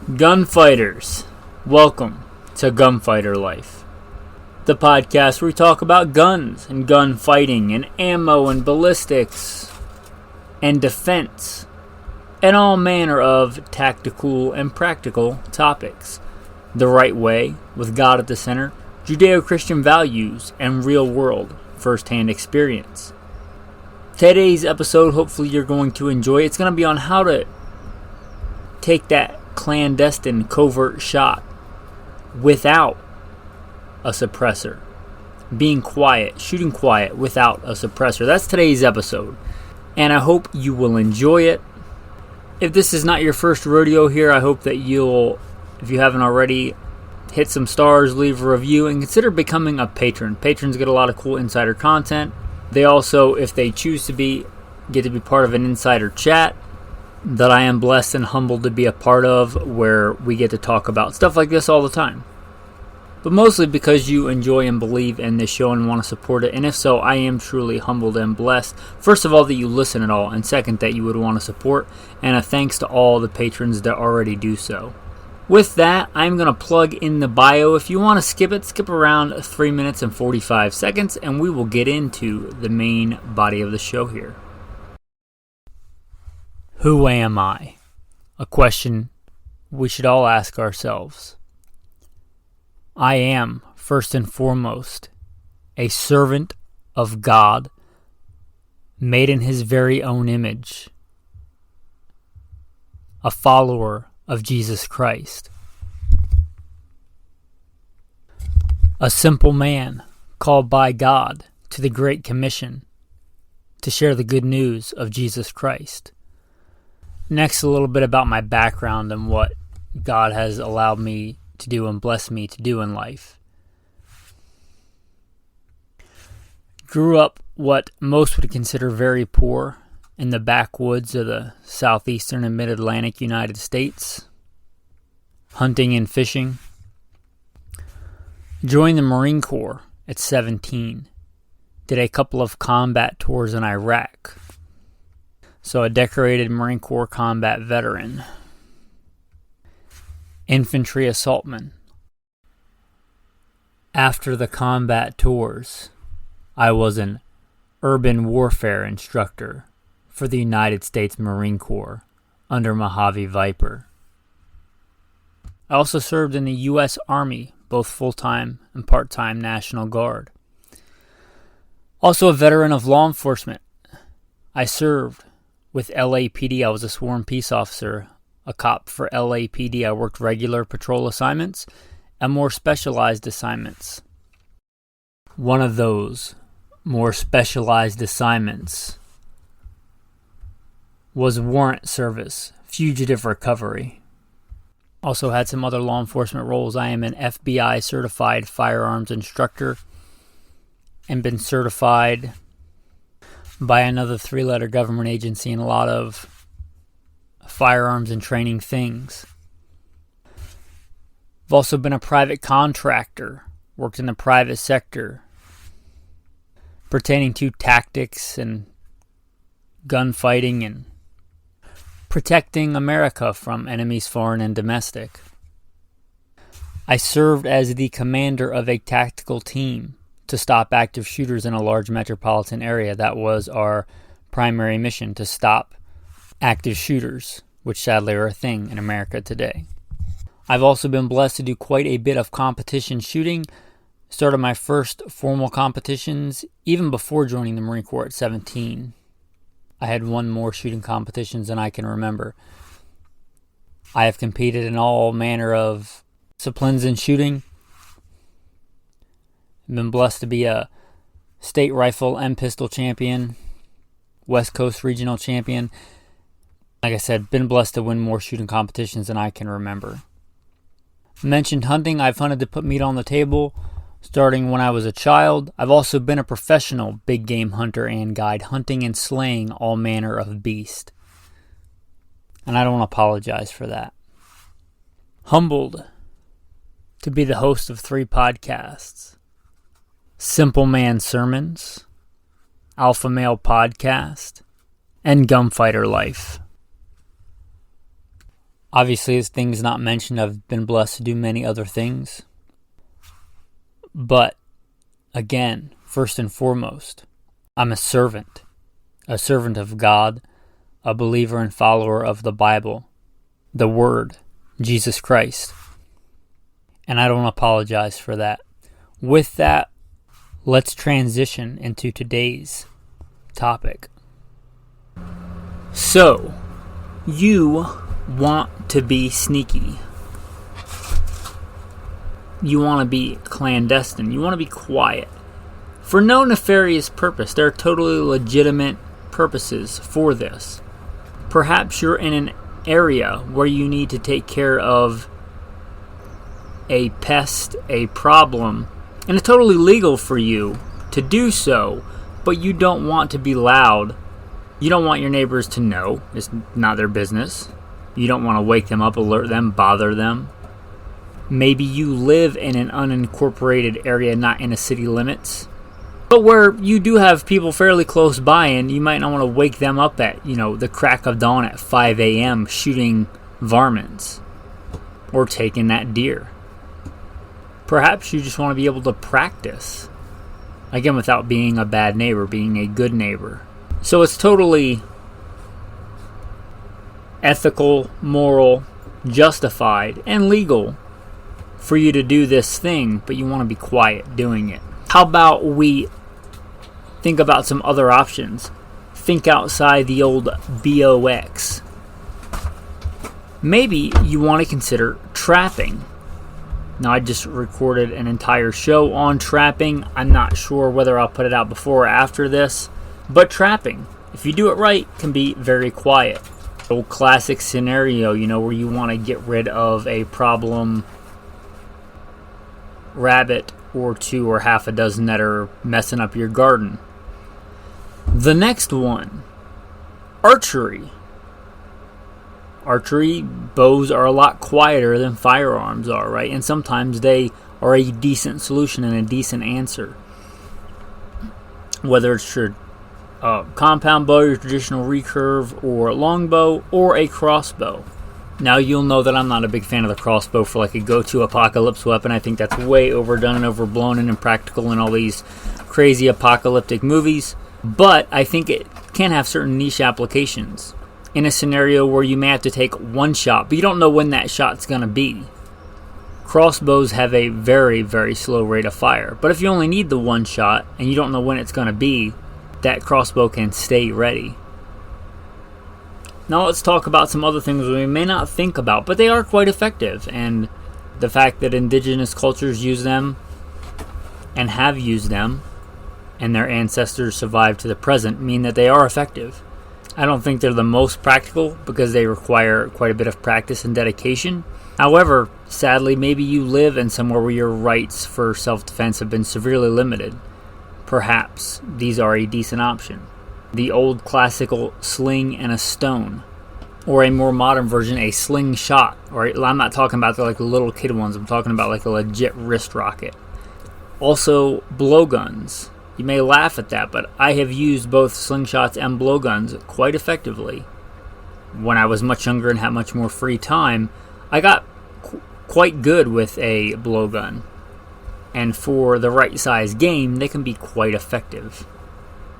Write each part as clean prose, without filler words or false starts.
Gunfighters, welcome to Gunfighter Life, the podcast where we talk about guns and gunfighting and ammo and ballistics and defense and all manner of tactical and practical topics. The right way, with God at the center, Judeo-Christian values, and real-world first-hand experience. Today's episode, hopefully you're going to enjoy. It's going to be on how to take that clandestine covert shot without a suppressor. Being quiet, shooting quiet without a suppressor. That's today's episode, and I hope you will enjoy it. If this is not your first rodeo here, I hope that you'll, if you haven't already, hit some stars, leave a review, and consider becoming a patron. Patrons get a lot of cool insider content. They also, if they choose to be, get to be part of an insider chat that I am blessed and humbled to be a part of, where we get to talk about stuff like this all the time. But mostly because you enjoy and believe in this show and want to support it. And if so, I am truly humbled and blessed. First of all, that you listen at all. And second, that you would want to support. And a thanks to all the patrons that already do so. With that, I'm going to plug in the bio. If you want to skip it, skip around 3 minutes and 45 seconds. And we will get into the main body of the show here. Who am I? A question we should all ask ourselves. I am, first and foremost, a servant of God, made in His very own image, a follower of Jesus Christ, a simple man called by God to the Great Commission to share the good news of Jesus Christ. Next, a little bit about my background and what God has allowed me to do and blessed me to do in life. Grew up what most would consider very poor in the backwoods of the southeastern and mid-Atlantic United States, hunting and fishing. Joined the Marine Corps at 17. Did a couple of combat tours in Iraq. So a decorated Marine Corps combat veteran. Infantry assaultman. After the combat tours, I was an urban warfare instructor for the United States Marine Corps under Mojave Viper. I also served in the U.S. Army, both full-time and part-time National Guard. Also a veteran of law enforcement. I served with L.A.P.D. I was a sworn peace officer, a cop for L.A.P.D. I worked regular patrol assignments and more specialized assignments. One of those more specialized assignments was warrant service, fugitive recovery. Also had some other law enforcement roles. I am an F.B.I. certified firearms instructor and been certified by another 3-letter government agency in a lot of firearms and training things. I've also been a private contractor, worked in the private sector, pertaining to tactics and gunfighting and protecting America from enemies foreign and domestic. I served as the commander of a tactical team to stop active shooters in a large metropolitan area. That was our primary mission, to stop active shooters, which sadly are a thing in America today. I've also been blessed to do quite a bit of competition shooting. Started my first formal competitions even before joining the Marine Corps at 17. I had won more shooting competitions than I can remember. I have competed in all manner of disciplines in shooting. I've been blessed to be a state rifle and pistol champion, West Coast regional champion. Like I said, been blessed to win more shooting competitions than I can remember. Mentioned hunting. I've hunted to put meat on the table starting when I was a child. I've also been a professional big game hunter and guide, hunting and slaying all manner of beast. And I don't apologize for that. Humbled to be the host of 3 podcasts. Simple Man Sermons, Alpha Male Podcast, and Gunfighter Life. Obviously, as things not mentioned, I've been blessed to do many other things. But, again, first and foremost, I'm a servant of God, a believer and follower of the Bible, the Word, Jesus Christ. And I don't apologize for that. With that, let's transition into today's topic. So, you want to be sneaky. You want to be clandestine. You want to be quiet. For no nefarious purpose. There are totally legitimate purposes for this. Perhaps you're in an area where you need to take care of a pest, a problem, and it's totally legal for you to do so, but you don't want to be loud. You don't want your neighbors to know. It's not their business. You don't want to wake them up, alert them, bother them. Maybe you live in an unincorporated area, not in a city limits, but where you do have people fairly close by, and you might not want to wake them up at, the crack of dawn at 5 a.m. shooting varmints or taking that deer. Perhaps you just want to be able to practice, again, without being a bad neighbor, being a good neighbor. So it's totally ethical, moral, justified, and legal for you to do this thing, but you want to be quiet doing it. How about we think about some other options? Think outside the old box. Maybe you want to consider trapping. Now, I just recorded an entire show on trapping. I'm not sure whether I'll put it out before or after this, but trapping, if you do it right, can be very quiet. Old classic scenario, where you want to get rid of a problem rabbit or two or half a dozen that are messing up your garden. The next one, archery. Archery bows are a lot quieter than firearms are, right? And sometimes they are a decent solution and a decent answer. Whether it's your compound bow, your traditional recurve, or longbow, or a crossbow. Now, you'll know that I'm not a big fan of the crossbow for like a go-to apocalypse weapon. I think that's way overdone and overblown and impractical in all these crazy apocalyptic movies. But I think it can have certain niche applications in a scenario where you may have to take one shot, but you don't know when that shot's going to be. Crossbows have a very, very slow rate of fire. But if you only need the one shot and you don't know when it's going to be, that crossbow can stay ready. Now let's talk about some other things we may not think about, but they are quite effective. And the fact that indigenous cultures use them and have used them and their ancestors survived to the present mean that they are effective. I don't think they're the most practical because they require quite a bit of practice and dedication. However, sadly, maybe you live in somewhere where your rights for self-defense have been severely limited. Perhaps these are a decent option. The old classical sling and a stone, or a more modern version, a slingshot. Or I'm not talking about the little kid ones. I'm talking about like a legit wrist rocket. Also, blowguns. You may laugh at that, but I have used both slingshots and blowguns quite effectively. When I was much younger and had much more free time, I got quite good with a blowgun. And for the right size game, they can be quite effective.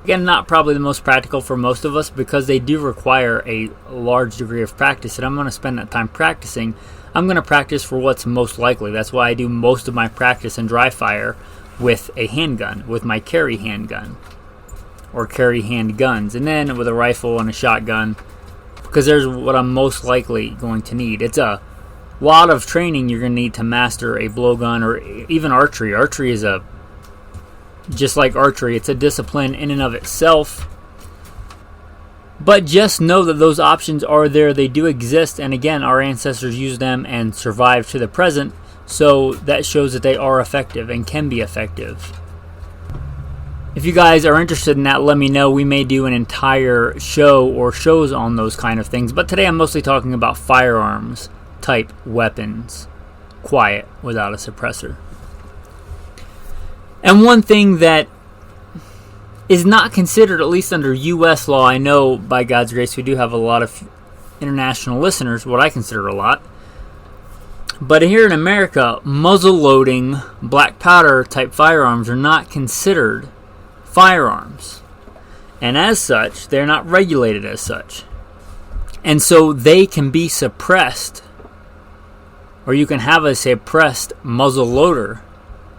Again, not probably the most practical for most of us because they do require a large degree of practice, and I'm going to spend that time practicing. I'm going to practice for what's most likely. That's why I do most of my practice in dry fire with a handgun, with my carry handgun, or carry handguns, and then with a rifle and a shotgun, because there's what I'm most likely going to need. It's a lot of training you're going to need to master a blowgun or even archery. Archery is just like archery, it's a discipline in and of itself. But just know that those options are there, they do exist, and again, our ancestors used them and survived to the present, so that shows that they are effective and can be effective. If you guys are interested in that, let me know. We may do an entire show or shows on those kind of things, but today I'm mostly talking about firearms type weapons, quiet, without a suppressor. And one thing that is not considered, at least under U.S. law, I know by God's grace we do have a lot of international listeners, what I consider a lot. But here in America, muzzle-loading black powder type firearms are not considered firearms. And as such, they're not regulated as such. And so they can be suppressed, or you can have a suppressed muzzle loader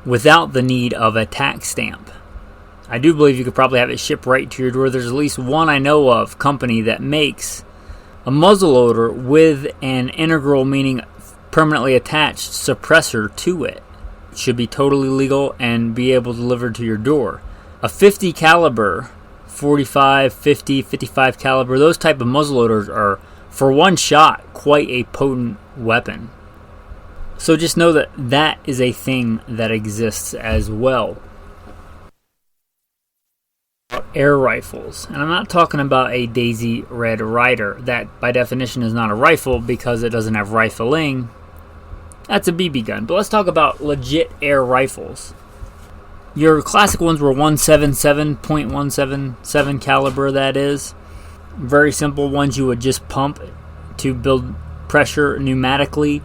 without the need of a tax stamp. I do believe you could probably have it shipped right to your door. There's at least one I know of company that makes a muzzle loader with an integral, meaning permanently attached suppressor to it. It should be totally legal and be able to deliver to your door. A 50 caliber, 45, 50, 55 caliber, those type of muzzleloaders are, for one shot, quite a potent weapon. So just know that that is a thing that exists as well. Air rifles. And I'm not talking about a Daisy Red Ryder. That, by definition, is not a rifle because it doesn't have rifling. That's a BB gun. But let's talk about legit air rifles. Your classic ones were 177.177 caliber, that is. Very simple ones you would just pump to build pressure pneumatically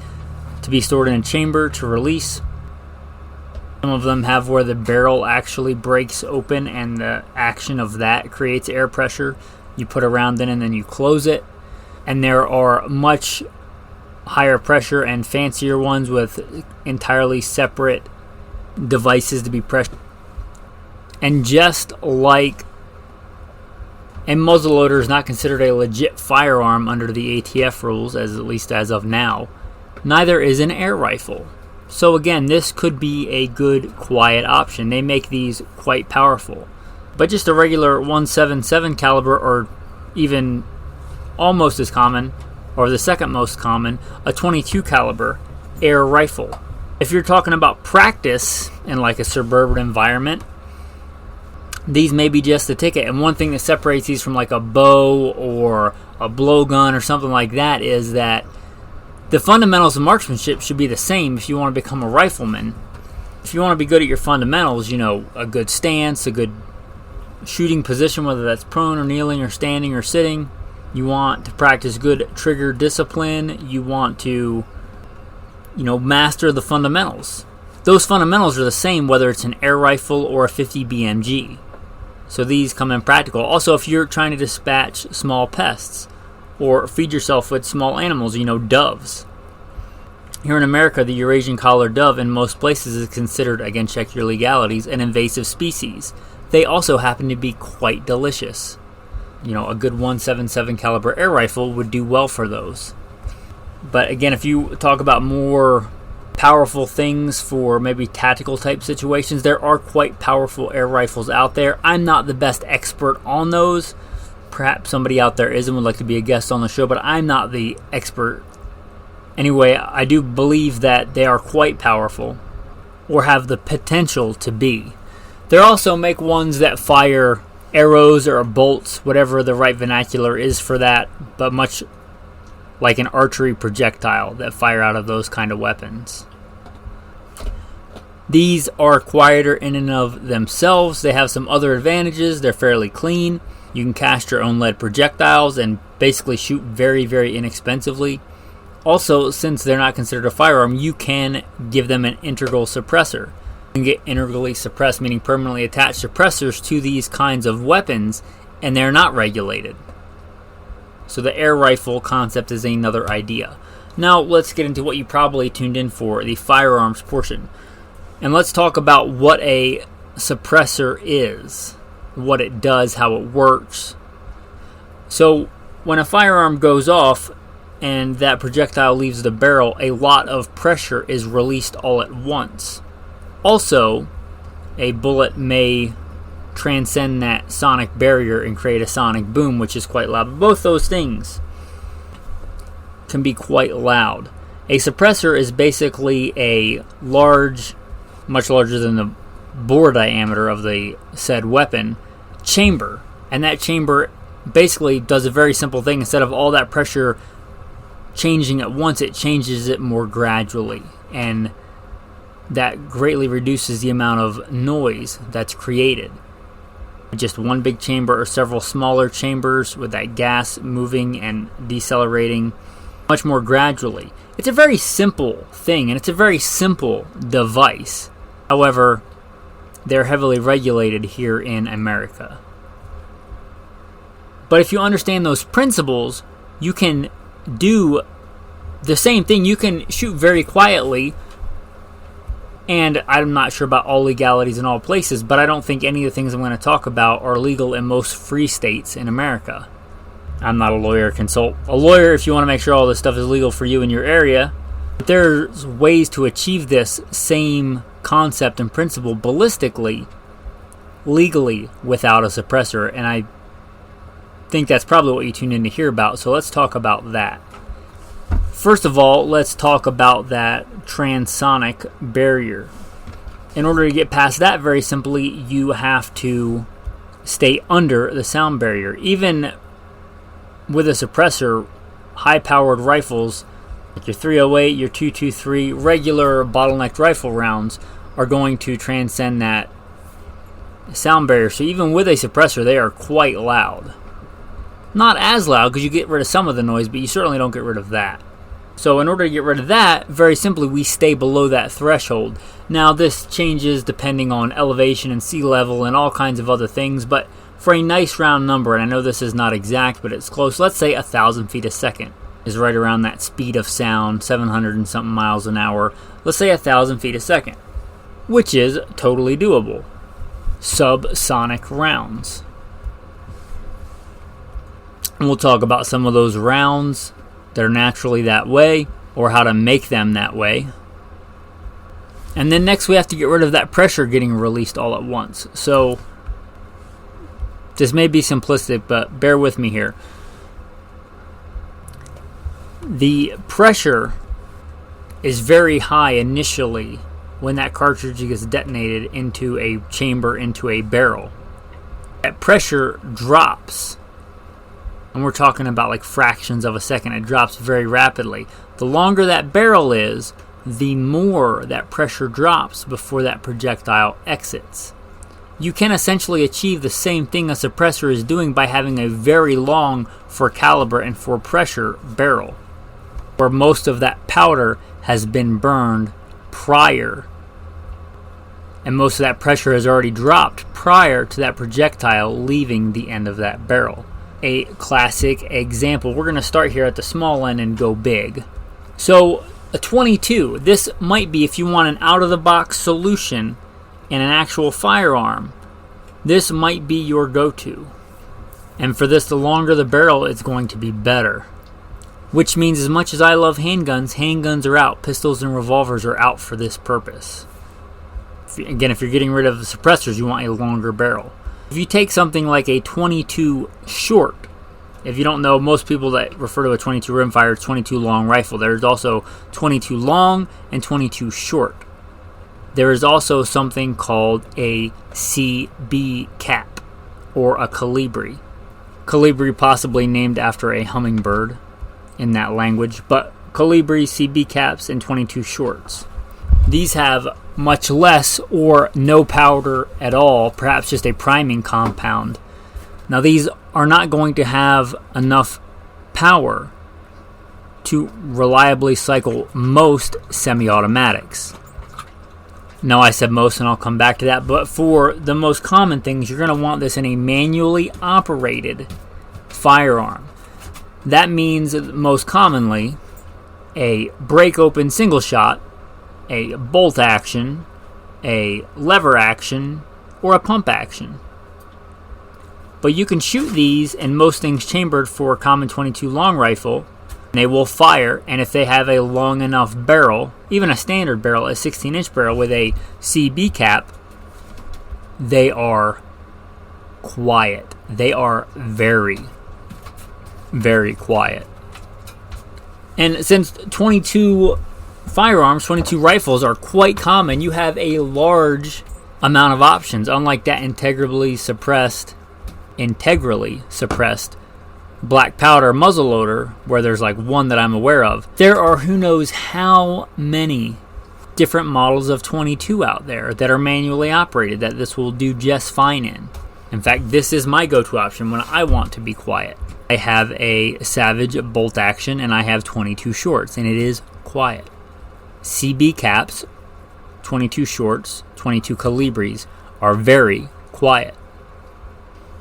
to be stored in a chamber to release. Some of them have where the barrel actually breaks open and the action of that creates air pressure. You put a round in and then you close it. And there are much higher pressure and fancier ones with entirely separate devices to be pressed. And just like a muzzleloader is not considered a legit firearm under the ATF rules, at least as of now, neither is an air rifle. So again, this could be a good, quiet option. They make these quite powerful. But just a regular 177 caliber, or even almost as common, or the second most common, a 22 caliber air rifle. If you're talking about practice in like a suburban environment, these may be just the ticket. And one thing that separates these from like a bow or a blowgun or something like that is that the fundamentals of marksmanship should be the same if you want to become a rifleman. If you want to be good at your fundamentals, a good stance, a good shooting position, whether that's prone or kneeling or standing or sitting. You want to practice good trigger discipline. You want to, master the fundamentals. Those fundamentals are the same whether it's an air rifle or a 50 BMG. So these come in practical. Also, if you're trying to dispatch small pests or feed yourself with small animals, doves. Here in America, the Eurasian collared dove in most places is considered, again, check your legalities, an invasive species. They also happen to be quite delicious. A good 177 caliber air rifle would do well for those. But again, if you talk about more powerful things for maybe tactical type situations, there are quite powerful air rifles out there. I'm not the best expert on those. Perhaps somebody out there is and would like to be a guest on the show, but I'm not the expert. Anyway, I do believe that they are quite powerful, or have the potential to be. They also make ones that fire arrows or bolts, whatever the right vernacular is for that, but much like an archery projectile that fire out of those kind of weapons. These are quieter in and of themselves. They have some other advantages. They're fairly clean. You can cast your own lead projectiles and basically shoot very, very inexpensively. Also, since they're not considered a firearm, you can give them an integral suppressor. You can get integrally suppressed, meaning permanently attached suppressors to these kinds of weapons, and they're not regulated. So the air rifle concept is another idea. Now let's get into what you probably tuned in for, the firearms portion. And let's talk about what a suppressor is, what it does, how it works. So when a firearm goes off and that projectile leaves the barrel, a lot of pressure is released all at once. Also, a bullet may transcend that sonic barrier and create a sonic boom, which is quite loud. Both those things can be quite loud. A suppressor is basically a large, much larger than the bore diameter of the said weapon, chamber. And that chamber basically does a very simple thing. Instead of all that pressure changing at once, it changes it more gradually. And that greatly reduces the amount of noise that's created. just one big chamber or several smaller chambers with that gas moving and decelerating much more gradually. It's a very simple thing, and it's a very simple device. However, they're heavily regulated here in America. But if you understand those principles, you can do the same thing. You can shoot very quietly, and I'm not sure about all legalities in all places, but I don't think any of the things I'm going to talk about are legal in most free states in America. I'm not a lawyer. Consult a lawyer if you want to make sure all this stuff is legal for you in your area. But there's ways to achieve this same concept and principle ballistically, legally, without a suppressor, and I think that's probably what you tuned in to hear about, so let's talk about that. First of all, let's talk about that transonic barrier. In order to get past that, very simply, you have to stay under the sound barrier. Even with a suppressor, high-powered rifles, like your 308, your 223, regular bottlenecked rifle rounds are going to transcend that sound barrier. So even with a suppressor, they are quite loud. Not as loud because you get rid of some of the noise, but you certainly don't get rid of that. So in order to get rid of that, very simply, we stay below that threshold. Now this changes depending on elevation and sea level and all kinds of other things, but for a nice round number, and I know this is not exact, but it's close, let's say 1,000 feet a second is right around that speed of sound, 700 and something miles an hour. Let's say 1,000 feet a second, which is totally doable. Subsonic rounds. And we'll talk about some of those rounds that are naturally that way, or how to make them that way. And then next we have to get rid of that pressure getting released all at once. So this may be simplistic, but bear with me here. The pressure is very high initially when that cartridge gets detonated into a chamber, into a barrel. That pressure drops, and we're talking about like fractions of a second. It drops very rapidly. The longer that barrel is, the more that pressure drops before that projectile exits. You can essentially achieve the same thing a suppressor is doing by having a very long, for caliber and for pressure, barrel, where most of that powder has been burned prior, and most of that pressure has already dropped prior to that projectile leaving the end of that barrel. A classic example, we're going to start here at the small end and go big. So a 22, this might be, if you want an out-of-the-box solution in an actual firearm, this might be your go-to. And for this, the longer the barrel, it's going to be better. Which means, as much as I love handguns are out. Pistols and revolvers are out for this purpose. Again, if you're getting rid of the suppressors, you want a longer barrel. If you take something like a 22 short, if you don't know, most people that refer to a 22 rimfire, 22 long rifle. There's also 22 long and 22 short. There is also something called a CB cap, or a colibri. Colibri possibly named after a hummingbird in that language, but colibri, CB caps, and 22 shorts. These have much less or no powder at all, perhaps just a priming compound. Now these are not going to have enough power to reliably cycle most semi-automatics. Now I said most, and I'll come back to that, but for the most common things, you're going to want this in a manually operated firearm. That means most commonly a break open single shot, a bolt action, a lever action, or a pump action. But you can shoot these and most things chambered for a common 22 long rifle. They will fire, and if they have a long enough barrel, even a standard barrel, a 16-inch barrel with a CB cap, they are quiet. They are very, very quiet. And since 22 firearms, 22 rifles are quite common, you have a large amount of options, unlike that integrally suppressed black powder muzzleloader, where there's like one that I'm aware of. There are who knows how many different models of 22 out there that are manually operated that this will do just fine in. In fact, this is my go-to option when I want to be quiet. I have a Savage bolt action and I have 22 shorts, and it is quiet. CB caps, 22 shorts, 22 calibres are very quiet.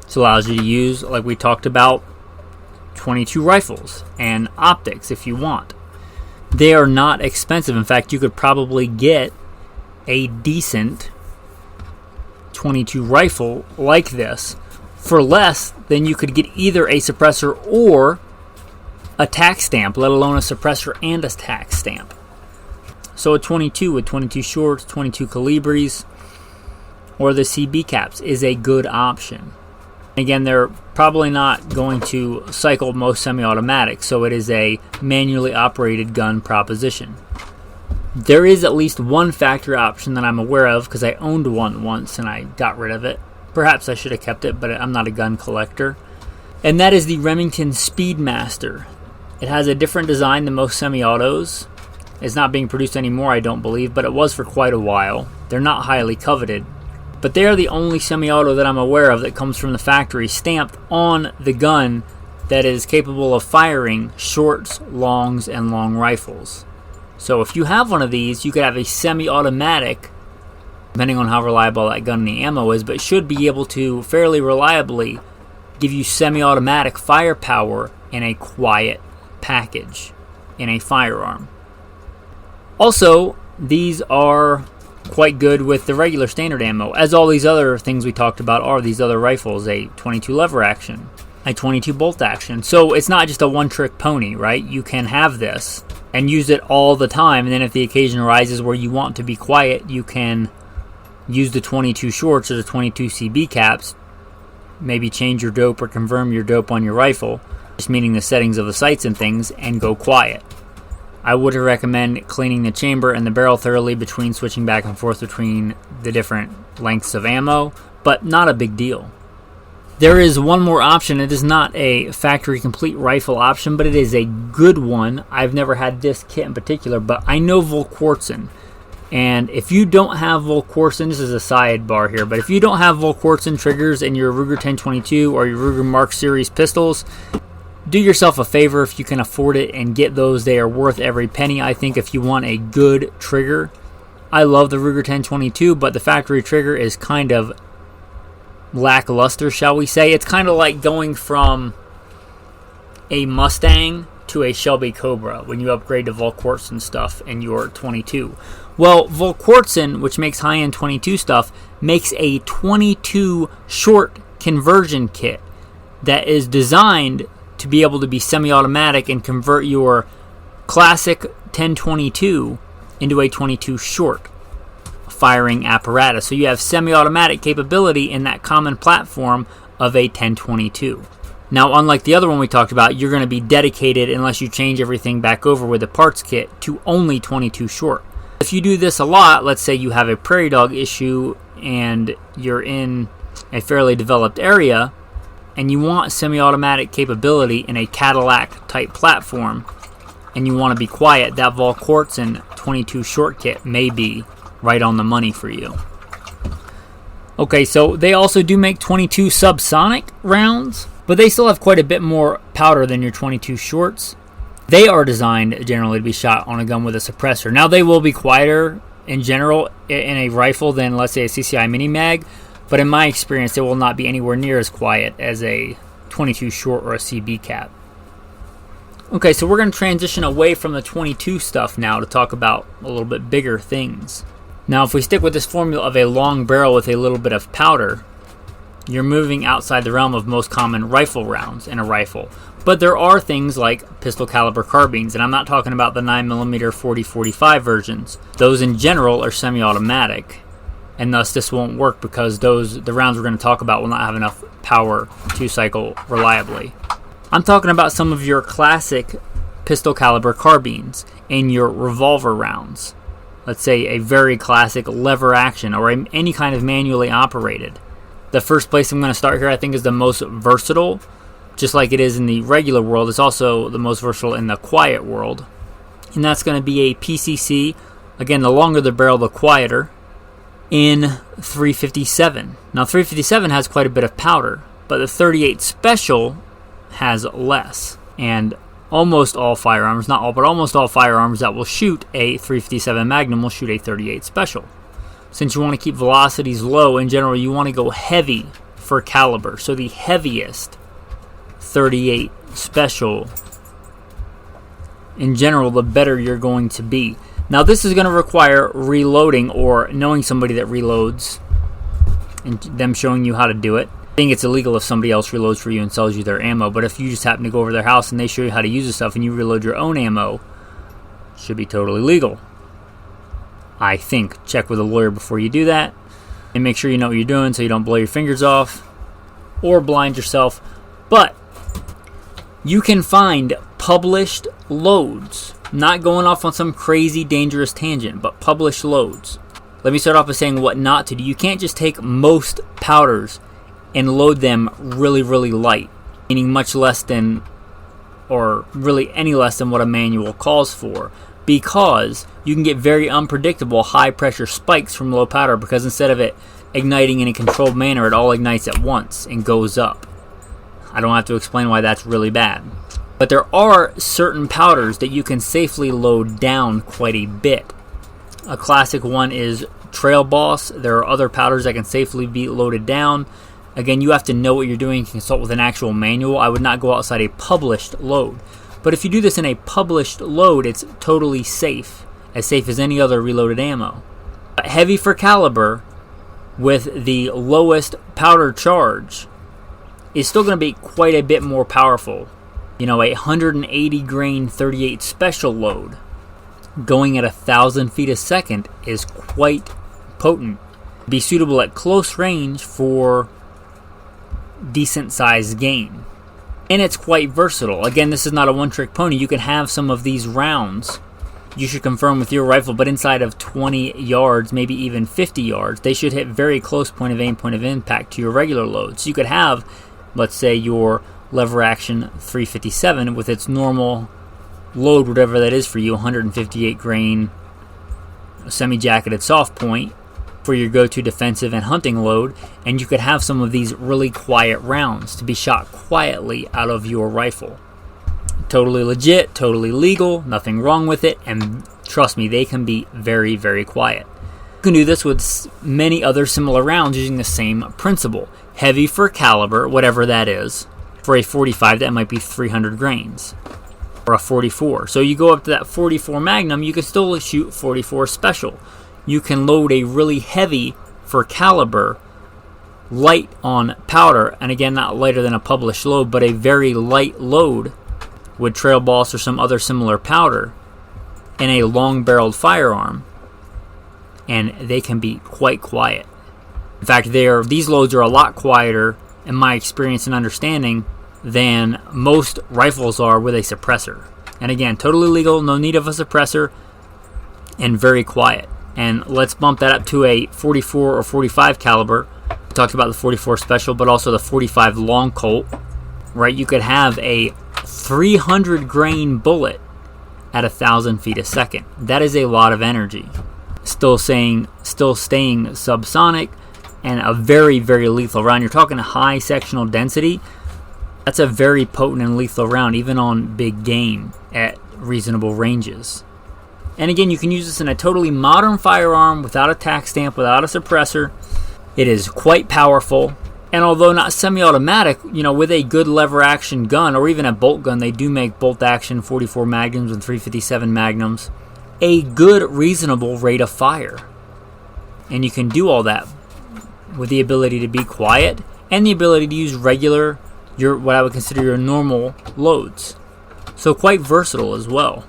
This allows you to use, like we talked about, 22 rifles and optics if you want. They are not expensive. In fact, you could probably get a decent 22 rifle like this for less than you could get either a suppressor or a tax stamp, let alone a suppressor and a tax stamp. So a 22 with 22 shorts, 22 calibres, or the CB caps is a good option. Again, they're probably not going to cycle most semi-automatics, so it is a manually operated gun proposition. There is at least one factory option that I'm aware of because I owned one once and I got rid of it. Perhaps I should have kept it, but I'm not a gun collector. And that is the Remington Speedmaster. It has a different design than most semi-autos. It's not being produced anymore, I don't believe, but it was for quite a while. They're not highly coveted. But they are the only semi-auto that I'm aware of that comes from the factory stamped on the gun that is capable of firing shorts, longs, and long rifles. So if you have one of these, you could have a semi-automatic, depending on how reliable that gun and the ammo is, but should be able to fairly reliably give you semi-automatic firepower in a quiet package in a firearm. Also, these are quite good with the regular standard ammo, as all these other things we talked about are. These other rifles, a 22 lever action, a 22 bolt action. So it's not just a one-trick pony, right? You can have this and use it all the time, and then if the occasion arises where you want to be quiet, you can use the 22 shorts or the 22 CB caps, maybe change your dope or confirm your dope on your rifle, just meaning the settings of the sights and things, and go quiet. I would recommend cleaning the chamber and the barrel thoroughly between switching back and forth between the different lengths of ammo, but not a big deal. There is one more option. It is not a factory complete rifle option, but it is a good one. I've never had this kit in particular, but I know Volquartsen. And if you don't have Volquartsen, this is a sidebar here, but if you don't have Volquartsen triggers in your Ruger 1022 or your Ruger Mark Series pistols, do yourself a favor if you can afford it and get those. They are worth every penny, I think, if you want a good trigger. I love the Ruger 1022, but the factory trigger is kind of lackluster, shall we say. It's kind of like going from a Mustang to a Shelby Cobra when you upgrade to Volquartsen stuff in your 22. Well, Volquartsen, which makes high-end 22 stuff, makes a 22 short conversion kit that is designed to be able to be semi-automatic and convert your classic 1022 into a 22 short firing apparatus. So you have semi-automatic capability in that common platform of a 1022. Now, unlike the other one we talked about, you're going to be dedicated, unless you change everything back over with the parts kit, to only 22 short. If you do this a lot, let's say you have a prairie dog issue and you're in a fairly developed area, and you want semi-automatic capability in a Cadillac-type platform, and you want to be quiet, that Volquartsen 22 short kit may be right on the money for you. Okay, so they also do make 22 subsonic rounds, but they still have quite a bit more powder than your 22 shorts. They are designed generally to be shot on a gun with a suppressor. Now, they will be quieter in general in a rifle than, let's say, a CCI Mini Mag, but in my experience, it will not be anywhere near as quiet as a 22 short or a CB cap. Okay, so we're going to transition away from the 22 stuff now to talk about a little bit bigger things. Now, if we stick with this formula of a long barrel with a little bit of powder, you're moving outside the realm of most common rifle rounds in a rifle. But there are things like pistol caliber carbines, and I'm not talking about the 9mm 40-45 versions. Those in general are semi-automatic, and thus this won't work because the rounds we're going to talk about will not have enough power to cycle reliably. I'm talking about some of your classic pistol caliber carbines in your revolver rounds. Let's say a very classic lever action or any kind of manually operated. The first place I'm going to start here, I think, is the most versatile. Just like it is in the regular world, it's also the most versatile in the quiet world. And that's going to be a PCC. Again, the longer the barrel, the quieter. in 357. Now 357 has quite a bit of powder, but the 38 Special has less. And almost all firearms, not all, but almost all firearms that will shoot a 357 Magnum will shoot a 38 Special. Since you want to keep velocities low, in general you want to go heavy for caliber. So the heaviest 38 Special, in general, the better you're going to be. Now this is going to require reloading or knowing somebody that reloads and them showing you how to do it. I think it's illegal if somebody else reloads for you and sells you their ammo, but if you just happen to go over their house and they show you how to use the stuff and you reload your own ammo, it should be totally legal. I think. Check with a lawyer before you do that and make sure you know what you're doing so you don't blow your fingers off or blind yourself. But you can find published loads, not going off on some crazy dangerous tangent, but published loads. Let me start off by saying what not to do. You can't just take most powders and load them really, really light, meaning much less than, or really any less than what a manual calls for, because you can get very unpredictable high pressure spikes from low powder, because instead of it igniting in a controlled manner, it all ignites at once and goes up. I don't have to explain why that's really bad. But there are certain powders that you can safely load down quite a bit. A classic one is Trail Boss. There are other powders that can safely be loaded down. Again, you have to know what you're doing. You can consult with an actual manual. I would not go outside a published load. But if you do this in a published load, it's totally safe as any other reloaded ammo. Heavy for caliber with the lowest powder charge is still going to be quite a bit more powerful. You know, a 180 grain 38 Special load going at 1,000 feet a second is quite potent. Be suitable at close range for decent sized game. And it's quite versatile. Again, this is not a one-trick pony. You can have some of these rounds. You should confirm with your rifle, but inside of 20 yards, maybe even 50 yards, they should hit very close point of aim, point of impact to your regular load. So you could have, let's say, your lever action 357 with its normal load, whatever that is for you, 158 grain semi-jacketed soft point for your go-to defensive and hunting load, and you could have some of these really quiet rounds to be shot quietly out of your rifle. Totally legit, totally legal, nothing wrong with it, and trust me, they can be very, very quiet. You can do this with many other similar rounds using the same principle. Heavy for caliber, whatever that is. For a 45, that might be 300 grains. Or a 44. So you go up to that 44 Magnum, you can still shoot 44 Special. You can load a really heavy for caliber, light on powder, and again, not lighter than a published load, but a very light load with Trail Boss or some other similar powder in a long-barreled firearm, and they can be quite quiet. In fact, these loads are a lot quieter, in my experience and understanding, than most rifles are with a suppressor. And again, totally legal, no need of a suppressor, and very quiet. And let's bump that up to a 44 or 45 caliber. We talked about the 44 Special, but also the 45 Long Colt. Right, you could have a 300 grain bullet at 1,000 feet a second. That is a lot of energy. Still staying subsonic, and a very, very lethal round. You're talking high sectional density. That's a very potent and lethal round, even on big game at reasonable ranges. And again, you can use this in a totally modern firearm without a tax stamp, without a suppressor. It is quite powerful. And although not semi-automatic, with a good lever action gun, or even a bolt gun, they do make bolt action 44 Magnums and 357 Magnums, a good, reasonable rate of fire. And you can do all that with the ability to be quiet and the ability to use regular, what I would consider your normal loads. So quite versatile as well.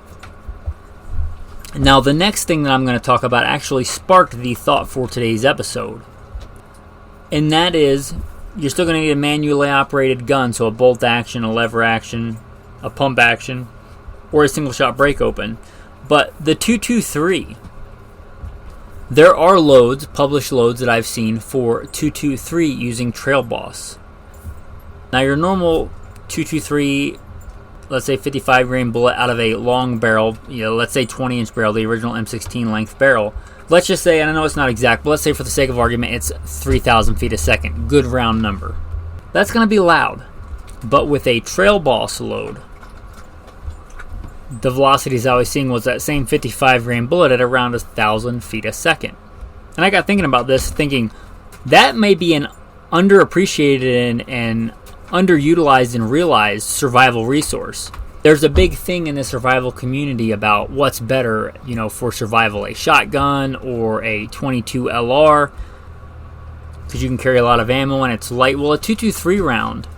Now the next thing that I'm going to talk about actually sparked the thought for today's episode. And that is, you're still going to need a manually operated gun, so a bolt action, a lever action, a pump action, or a single shot break open. But the 223, there are loads, published loads that I've seen for 223 using Trail Boss. Now your normal 223 let's say 55 grain bullet out of a long barrel, let's say 20-inch barrel, the original M16 length barrel. Let's just say, and I know it's not exact, but let's say for the sake of argument, it's 3,000 feet a second. Good round number. That's going to be loud. But with a trail boss load, the velocities I was seeing was that same 55 grain bullet at around 1,000 feet a second. And I got thinking about this, thinking that may be an underappreciated and underutilized and realized survival resource. There's a big thing in the survival community about what's better, for survival, a shotgun or a 22 LR, because you can carry a lot of ammo and it's light. Well, a 223 round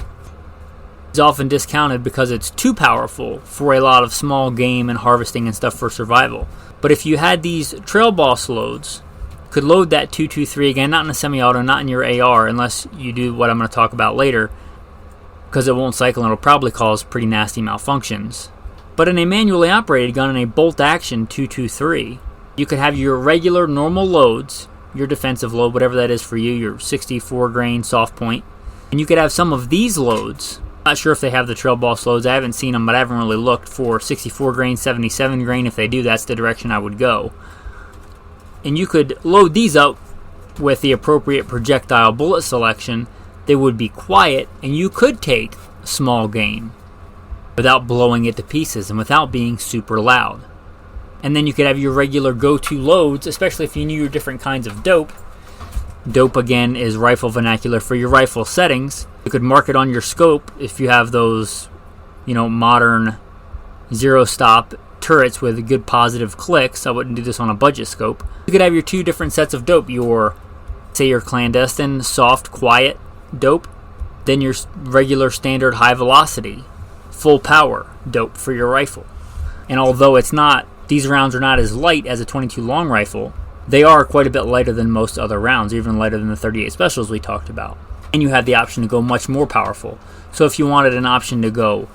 is often discounted because it's too powerful for a lot of small game and harvesting and stuff for survival. But if you had these trail boss loads, could load that 223 again, not in a semi-auto, not in your AR, unless you do what I'm going to talk about later, because it won't cycle and it'll probably cause pretty nasty malfunctions. But in a manually operated gun, in a bolt-action 223, you could have your regular normal loads, your defensive load, whatever that is for you, your 64 grain soft point, and you could have some of these loads. Not sure if they have the trail boss loads. I haven't seen them, but I haven't really looked for 64 grain, 77 grain. If they do, that's the direction I would go. And you could load these up with the appropriate projectile bullet selection. They would be quiet, and you could take small game without blowing it to pieces and without being super loud. And then you could have your regular go-to loads, especially if you knew your different kinds of dope. Dope, again, is rifle vernacular for your rifle settings. You could mark it on your scope if you have those, modern zero-stop turrets with good positive clicks. I wouldn't do this on a budget scope. You could have your two different sets of dope. Your clandestine, soft, quiet dope, then your regular standard high velocity, full power dope for your rifle. And although these rounds are not as light as a 22 long rifle, they are quite a bit lighter than most other rounds, even lighter than the 38 specials we talked about. And you have the option to go much more powerful. So if you wanted an option to go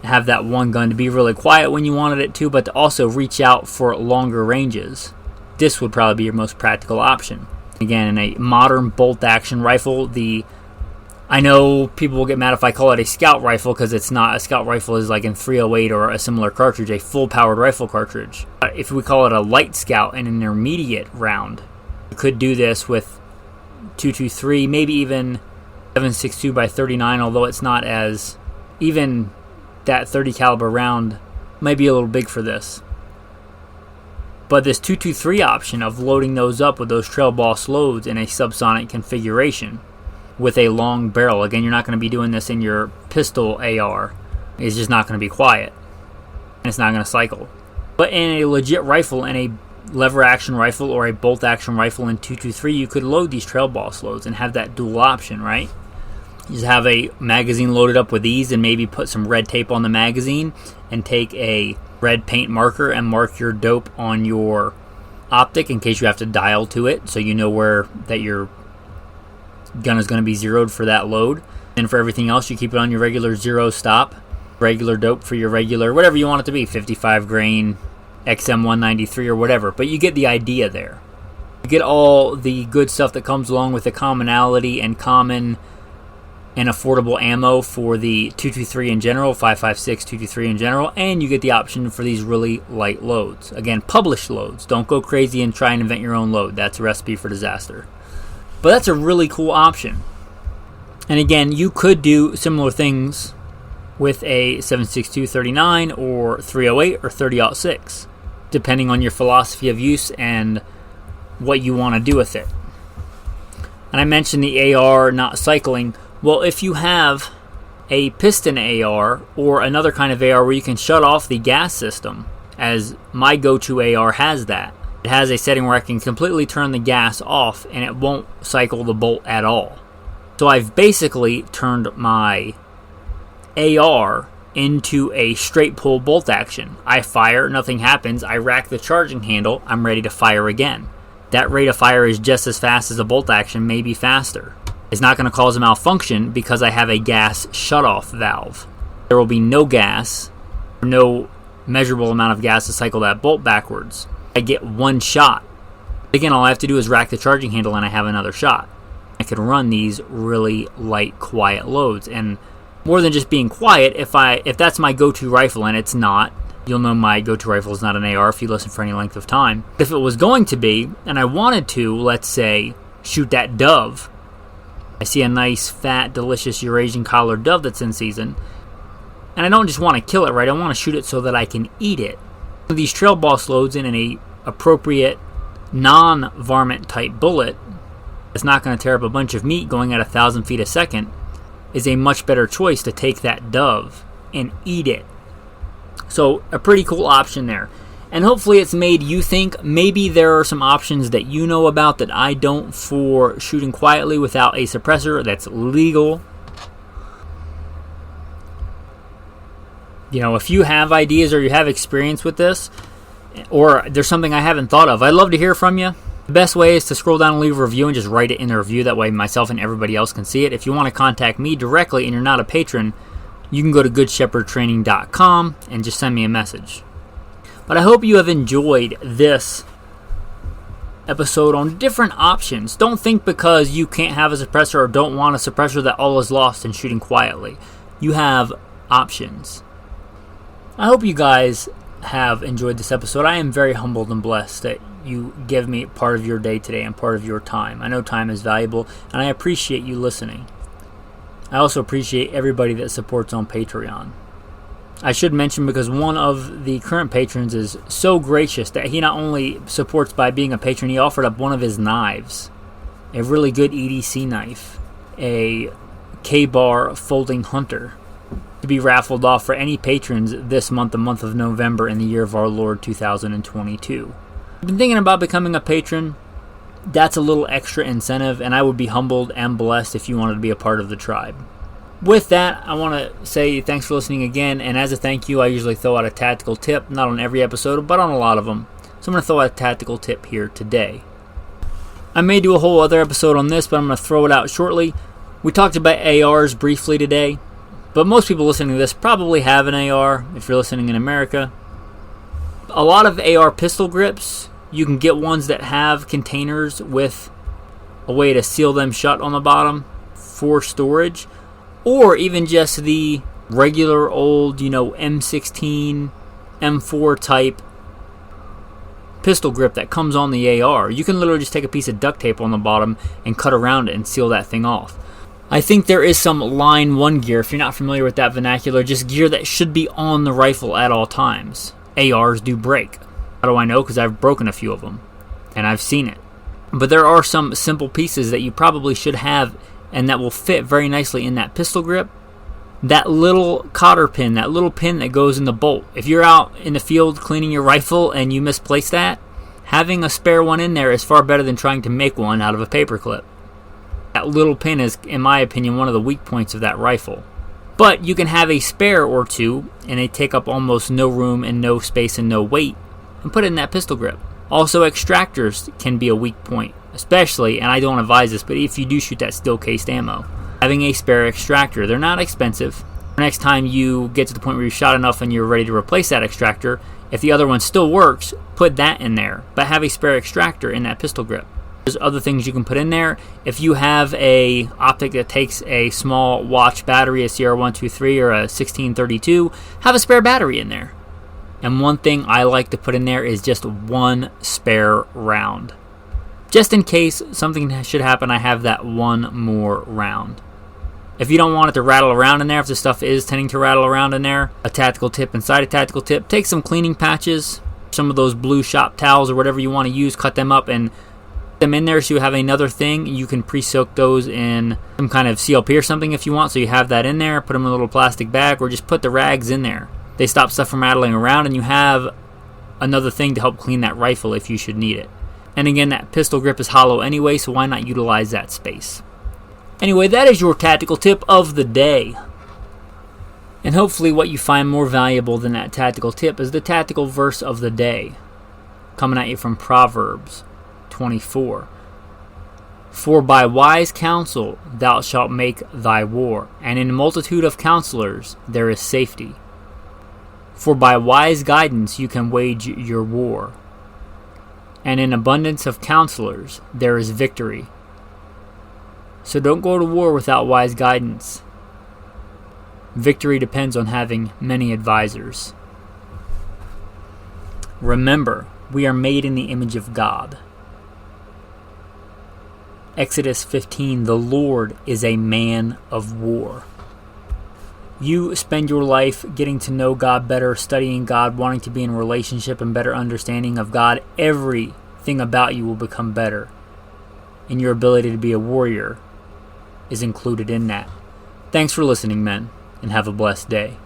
have that one gun to be really quiet when you wanted it to, but to also reach out for longer ranges, this would probably be your most practical option. Again, in a modern bolt-action rifle, I know people will get mad if I call it a scout rifle, because it's not. A scout rifle is like in 308 or a similar cartridge, a full-powered rifle cartridge. If we call it a light scout, an intermediate round, you could do this with 223, maybe even 7.62 by 39, although it's not as... Even that 30 caliber round might be a little big for this. But this 223 option of loading those up with those trail boss loads in a subsonic configuration with a long barrel, again, you're not going to be doing this in your pistol AR. It's just not going to be quiet. And it's not going to cycle. But in a legit rifle, in a lever action rifle or a bolt action rifle in 223, you could load these trail boss loads and have that dual option, right? You just have a magazine loaded up with these and maybe put some red tape on the magazine and take a red paint marker and mark your dope on your optic in case you have to dial to it, so you know where that your gun is going to be zeroed for that load. And for everything else, you keep it on your regular zero stop, regular dope for your regular, whatever you want it to be, 55 grain, XM193 or whatever. But you get the idea there. You get all the good stuff that comes along with the commonality and common and affordable ammo for the 223 in general, 5.56, 223 in general, and you get the option for these really light loads. Again, published loads. Don't go crazy and try and invent your own load. That's a recipe for disaster. But that's a really cool option. And again, you could do similar things with a 7.62 39 or 308 or 30-06, depending on your philosophy of use and what you want to do with it. And I mentioned the AR not cycling. Well, if you have a piston AR or another kind of AR where you can shut off the gas system, as my go-to AR has that. It has a setting where I can completely turn the gas off and it won't cycle the bolt at all. So I've basically turned my AR into a straight pull bolt action. I fire, nothing happens, I rack the charging handle, I'm ready to fire again. That rate of fire is just as fast as a bolt action, maybe faster. It's not going to cause a malfunction because I have a gas shutoff valve. There will be no gas, no measurable amount of gas to cycle that bolt backwards. I get one shot. Again, all I have to do is rack the charging handle and I have another shot. I can run these really light, quiet loads. And more than just being quiet. If that's my go-to rifle, and it's not, you'll know my go-to rifle is not an AR if you listen for any length of time. If it was going to be, and I wanted to, let's say, shoot that dove, I see a nice, fat, delicious Eurasian collared dove that's in season, and I don't just want to kill it, right? I want to shoot it so that I can eat it. These trail boss loads in an appropriate non-varmint type bullet that's not going to tear up a bunch of meat going at 1,000 feet a second is a much better choice to take that dove and eat it. So a pretty cool option there. And hopefully it's made you think maybe there are some options that you know about that I don't for shooting quietly without a suppressor that's legal. You know, if you have ideas or you have experience with this, or there's something I haven't thought of, I'd love to hear from you. The best way is to scroll down and leave a review and just write it in the review. That way myself and everybody else can see it. If you want to contact me directly and you're not a patron, you can go to goodshepherdtraining.com and just send me a message. But I hope you have enjoyed this episode on different options. Don't think because you can't have a suppressor or don't want a suppressor that all is lost in shooting quietly. You have options. I hope you guys have enjoyed this episode. I am very humbled and blessed that you give me part of your day today and part of your time. I know time is valuable, and I appreciate you listening. I also appreciate everybody that supports on Patreon. I should mention, because one of the current patrons is so gracious that he not only supports by being a patron, he offered up one of his knives, a really good EDC knife, a K-bar folding hunter, to be raffled off for any patrons this month, the month of November, in the year of our Lord 2022. I've been thinking about becoming a patron. That's a little extra incentive, and I would be humbled and blessed if you wanted to be a part of the tribe. With that, I want to say thanks for listening again, and as a thank you, I usually throw out a tactical tip, not on every episode, but on a lot of them. So I'm going to throw out a tactical tip here today. I may do a whole other episode on this, but I'm going to throw it out shortly. We talked about ARs briefly today, but most people listening to this probably have an AR if you're listening in America. A lot of AR pistol grips, you can get ones that have containers with a way to seal them shut on the bottom for storage, or even just the regular old, M16, M4 type pistol grip that comes on the AR. You can literally just take a piece of duct tape on the bottom and cut around it and seal that thing off. I think there is some Line 1 gear, if you're not familiar with that vernacular, just gear that should be on the rifle at all times. ARs do break. How do I know? Because I've broken a few of them, and I've seen it. But there are some simple pieces that you probably should have, and that will fit very nicely in that pistol grip. That little cotter pin, that little pin that goes in the bolt. If you're out in the field cleaning your rifle and you misplace that, having a spare one in there is far better than trying to make one out of a paper clip. That little pin is, in my opinion, one of the weak points of that rifle. But you can have a spare or two, and they take up almost no room and no space and no weight, and put it in that pistol grip. Also, extractors can be a weak point, especially, and I don't advise this, but if you do shoot that steel-cased ammo, having a spare extractor. They're not expensive. Next time you get to the point where you shot enough and you're ready to replace that extractor, if the other one still works, put that in there, but have a spare extractor in that pistol grip. There's other things you can put in there. If you have a optic that takes a small watch battery, a CR123 or a 1632, have a spare battery in there. And one thing I like to put in there is just one spare round. Just in case something should happen, I have that one more round. If you don't want it to rattle around in there, if the stuff is tending to rattle around in there, a tactical tip inside a tactical tip, take some cleaning patches, some of those blue shop towels or whatever you want to use, cut them up and them in there so you have another thing. You can pre-soak those in some kind of CLP or something if you want, so you have that in there. Put them in a little plastic bag, or just put the rags in there. They stop stuff from rattling around, and you have another thing to help clean that rifle if you should need it. And again, that pistol grip is hollow anyway, so why not utilize that space? Anyway, that is your tactical tip of the day. And hopefully what you find more valuable than that tactical tip is the tactical verse of the day, coming at you from Proverbs 24. For by wise counsel thou shalt make thy war, and in a multitude of counselors there is safety. For by wise guidance you can wage your war, and in abundance of counselors there is victory. So don't go to war without wise guidance. Victory depends on having many advisors. Remember, we are made in the image of God. Exodus 15, the Lord is a man of war. You spend your life getting to know God better, studying God, wanting to be in a relationship and better understanding of God. Everything about you will become better. And your ability to be a warrior is included in that. Thanks for listening, men, and have a blessed day.